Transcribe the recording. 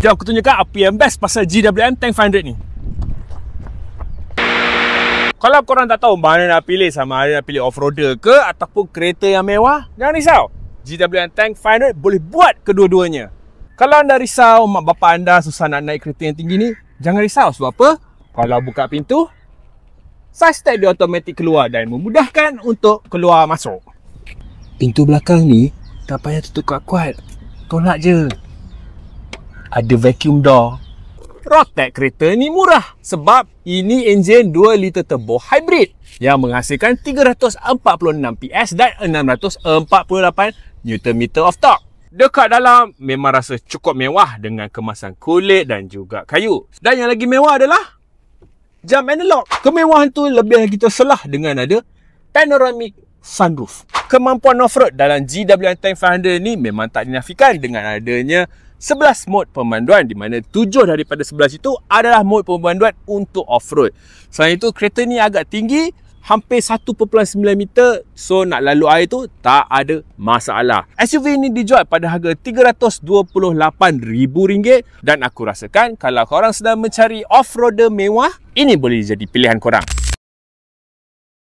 Jom aku tunjukkan apa yang best pasal GWM Tank 500 ni. Kalau korang tak tahu mana nak pilih, sama ada nak pilih off-roader ke ataupun kereta yang mewah, jangan risau. GWM Tank 500 boleh buat kedua-duanya. Kalau anda risau mak bapak anda susah nak naik kereta yang tinggi ni, jangan risau. Sebab apa? Kalau buka pintu, side step dia automatik keluar dan memudahkan untuk keluar masuk. Pintu belakang ni tak payah tutup kuat-kuat. Tolak je. Ada vacuum door. Rotek kereta ni murah sebab ini enjin 2 liter turbo hybrid yang menghasilkan 346 PS dan 648 Nm of torque. Dekat dalam memang rasa cukup mewah dengan kemasan kulit dan juga kayu. Dan yang lagi mewah adalah jam analog. Kemewahan tu lebih lagi terselah dengan ada panoramic sunroof. Kemampuan off-road dalam GWM Tank 500 ni memang tak dinafikan dengan adanya 11 mod pemanduan, di mana 7 daripada 11 itu adalah mod pemanduan untuk off-road. Selain itu, kereta ni agak tinggi, hampir 1.9 meter, so nak lalu air tu tak ada masalah. SUV ini dijual pada harga RM328,000 dan aku rasakan kalau korang sedang mencari off-roader mewah, ini boleh jadi pilihan korang.